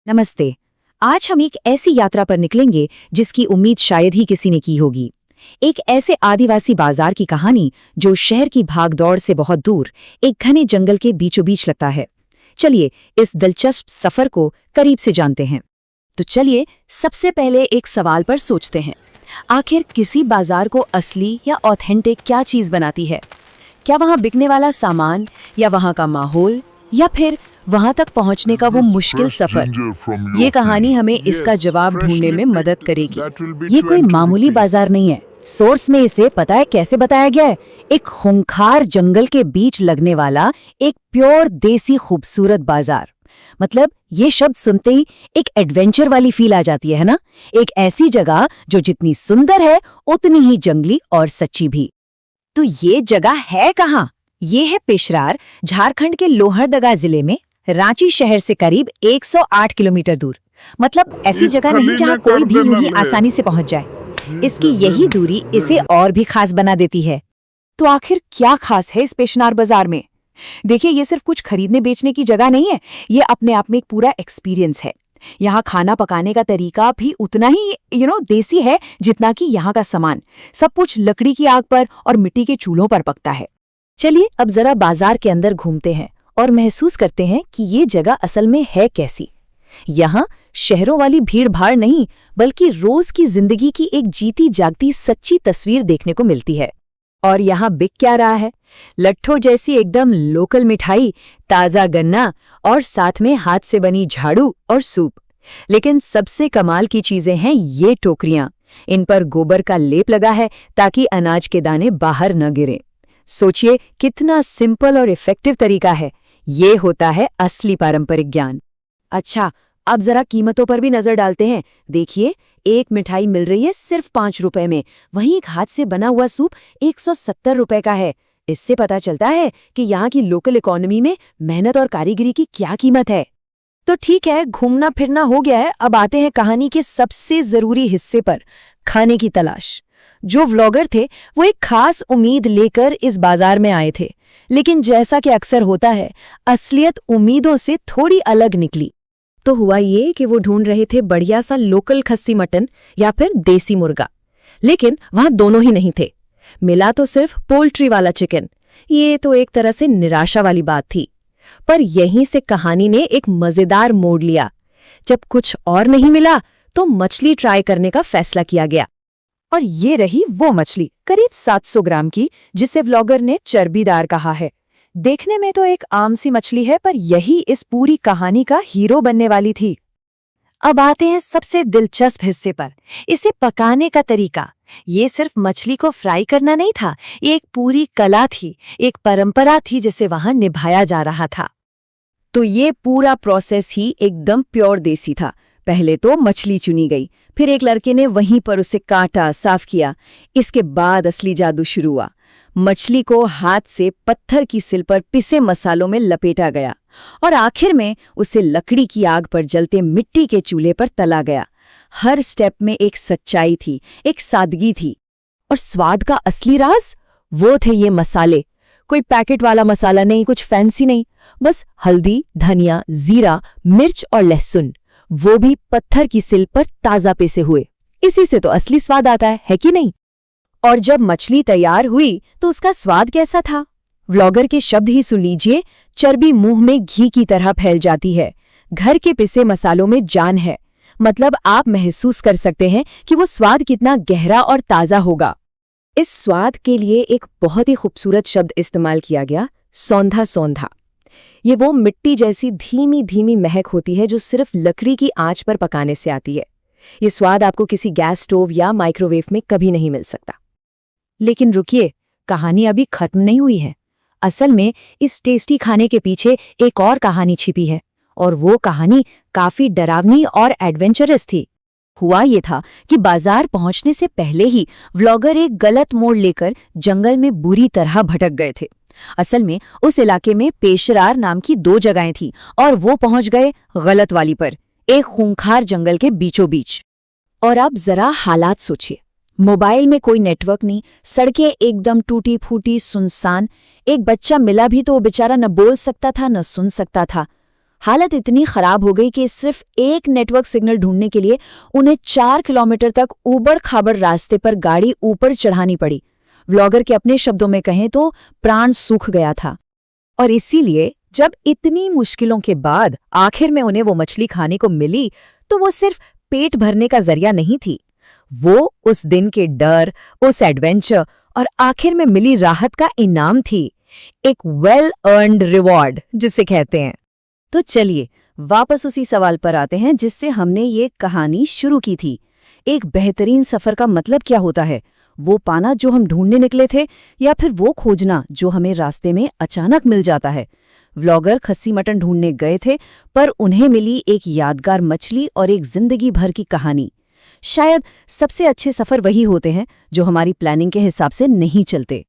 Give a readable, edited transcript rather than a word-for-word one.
नमस्ते। आज हम एक ऐसी यात्रा पर निकलेंगे जिसकी उम्मीद शायद ही किसी ने की होगी। एक ऐसे आदिवासी बाजार की कहानी जो शहर की भागदौड़ से बहुत दूर एक घने जंगल के बीचों बीच लगता है। चलिए इस दिलचस्प सफर को करीब से जानते हैं। तो चलिए सबसे पहले एक सवाल पर सोचते हैं। आखिर किसी बाजार को असली या ऑथेंटिक क्या चीज बनाती है? क्या वहाँ बिकने वाला सामान, या वहाँ का माहौल, या फिर वहाँ तक पहुँचने का वो मुश्किल सफर? ये कहानी हमें इसका जवाब ढूंढने में मदद करेगी। ये कोई मामूली बाजार नहीं है। सोर्स में इसे पता है कैसे बताया गया है? एक खूंखार जंगल के बीच लगने वाला एक प्योर देसी खूबसूरत बाजार। मतलब ये शब्द सुनते ही एक एडवेंचर वाली फील आ जाती है ना? एक ऐसी जगह जो जितनी सुंदर है उतनी ही जंगली और सच्ची भी। तो ये जगह है कहाँ? ये है पेशरार, झारखंड के लोहरदगा जिले में, रांची शहर से करीब 108 किलोमीटर दूर। मतलब ऐसी जगह नहीं जहाँ कोई भी यूं ही आसानी से पहुंच जाए। इसकी यही दूरी इसे और भी खास बना देती है। तो आखिर क्या खास है इस पेशनार बाजार में? देखिए, ये सिर्फ कुछ खरीदने बेचने की जगह नहीं है, ये अपने आप में एक पूरा एक्सपीरियंस है। यहाँ खाना पकाने का तरीका भी उतना ही देसी है जितना कि यहाँ का सामान। सब कुछ लकड़ी की आग पर और मिट्टी के चूल्हों पर पकता है। चलिए अब जरा बाजार के अंदर घूमते हैं और महसूस करते हैं कि ये जगह असल में है कैसी। यहाँ शहरों वाली भीड़ भाड़ नहीं, बल्कि रोज की जिंदगी की एक जीती जागती सच्ची तस्वीर देखने को मिलती है। और यहाँ बिक क्या रहा है? लट्ठों जैसी एकदम लोकल मिठाई, ताजा गन्ना और साथ में हाथ से बनी झाड़ू और सूप। लेकिन सबसे कमाल की चीजें हैं ये टोकरियां। इन पर गोबर का लेप लगा है ताकि अनाज के दाने बाहर न गिरें। सोचिए कितना सिंपल और इफेक्टिव तरीका है। ये होता है असली पारंपरिक ज्ञान। अच्छा, अब जरा कीमतों पर भी नजर डालते हैं। देखिए, एक मिठाई मिल रही है सिर्फ 5 रुपए में, वहीं एक हाथ से बना हुआ सूप 170 रुपए का है। इससे पता चलता है कि यहाँ की लोकल इकोनॉमी में मेहनत और कारीगरी की क्या कीमत है। तो ठीक है, घूमना फिरना हो गया है, अब आते हैं कहानी के सबसे जरूरी हिस्से पर, खाने की तलाश। जो व्लॉगर थे वो एक खास उम्मीद लेकर इस बाजार में आए थे, लेकिन जैसा कि अक्सर होता है, असलियत उम्मीदों से थोड़ी अलग निकली। तो हुआ ये कि वो ढूंढ रहे थे बढ़िया सा लोकल खस्सी मटन या फिर देसी मुर्गा, लेकिन वहां दोनों ही नहीं थे। मिला तो सिर्फ पोल्ट्री वाला चिकन। ये तो एक तरह से निराशा वाली बात थी। पर यहीं से कहानी ने एक मजेदार मोड़ लिया। जब कुछ और नहीं मिला तो मछली ट्राई करने का फैसला किया गया। और ये रही वो मछली, करीब 700 ग्राम की, जिसे व्लॉगर ने चर्बीदार कहा है। देखने में तो एक आम सी मछली है, पर यही इस पूरी कहानी का हीरो बनने वाली थी। अब आते हैं सबसे दिलचस्प हिस्से पर, इसे पकाने का तरीका। ये सिर्फ मछली को फ्राई करना नहीं था, ये एक पूरी कला थी, एक परंपरा थी जिसे वहां निभाया जा रहा था। तो ये पूरा प्रोसेस ही एकदम प्योर देसी था। पहले तो मछली चुनी गई, फिर एक लड़के ने वहीं पर उसे काटा, साफ किया। इसके बाद असली जादू शुरू हुआ। मछली को हाथ से पत्थर की सिल पर पिसे मसालों में लपेटा गया और आखिर में उसे लकड़ी की आग पर जलते मिट्टी के चूल्हे पर तला गया। हर स्टेप में एक सच्चाई थी, एक सादगी थी। और स्वाद का असली राज वो थे ये मसाले। कोई पैकेट वाला मसाला नहीं, कुछ फैंसी नहीं, बस हल्दी, धनिया, जीरा, मिर्च और लहसुन, वो भी पत्थर की सिल पर ताजा पिसे हुए। इसी से तो असली स्वाद आता है कि नहीं? और जब मछली तैयार हुई तो उसका स्वाद कैसा था? व्लॉगर के शब्द ही सुन लीजिए, चर्बी मुंह में घी की तरह फैल जाती है। घर के पिसे मसालों में जान है। मतलब आप महसूस कर सकते हैं कि वो स्वाद कितना गहरा और ताजा होगा। इस स्वाद के लिए एक बहुत ही खूबसूरत शब्द इस्तेमाल किया गया, सौंधा सौंधा। ये वो मिट्टी जैसी धीमी धीमी महक होती है जो सिर्फ लकड़ी की आंच पर पकाने से आती है। ये स्वाद आपको किसी गैस स्टोव या माइक्रोवेव में कभी नहीं मिल सकता। लेकिन रुकिए, कहानी अभी खत्म नहीं हुई है। असल में इस टेस्टी खाने के पीछे एक और कहानी छिपी है, और वो कहानी काफी डरावनी और एडवेंचरस थी। हुआ ये था कि बाजार पहुंचने से पहले ही व्लॉगर एक गलत मोड़ लेकर जंगल में बुरी तरह भटक गए थे। असल में उस इलाके में पेशरार नाम की 2 जगहें थीं और वो पहुंच गए गलत वाली पर, एक खूंखार जंगल के बीचों बीच। और अब जरा हालात सोचिए। मोबाइल में कोई नेटवर्क नहीं, सड़कें एकदम टूटी फूटी सुनसान। एक बच्चा मिला भी तो वो बेचारा न बोल सकता था न सुन सकता था। हालत इतनी खराब हो गई कि सिर्फ एक नेटवर्क सिग्नल ढूंढने के लिए उन्हें 4 किलोमीटर तक ऊबड़-खाबड़ रास्ते पर गाड़ी ऊपर चढ़ानी पड़ी। व्लॉगर के अपने शब्दों में कहें तो प्राण सूख गया था। और इसीलिए जब इतनी मुश्किलों के बाद आखिर में उन्हें वो मछली खाने को मिली, तो वो सिर्फ पेट भरने का जरिया नहीं थी। वो उस दिन के डर, उस एडवेंचर और आखिर में मिली राहत का इनाम थी। एक वेल अर्न्ड रिवॉर्ड जिसे कहते हैं। तो चलिए वापस उसी सवाल पर आते हैं जिससे हमने ये कहानी शुरू की थी। एक बेहतरीन सफर का मतलब क्या होता है? वो पाना जो हम ढूंढने निकले थे, या फिर वो खोजना जो हमें रास्ते में अचानक मिल जाता है? व्लॉगर खस्सी मटन ढूंढने गए थे, पर उन्हें मिली एक यादगार मछली और एक जिंदगी भर की कहानी। शायद सबसे अच्छे सफर वही होते हैं जो हमारी प्लानिंग के हिसाब से नहीं चलते।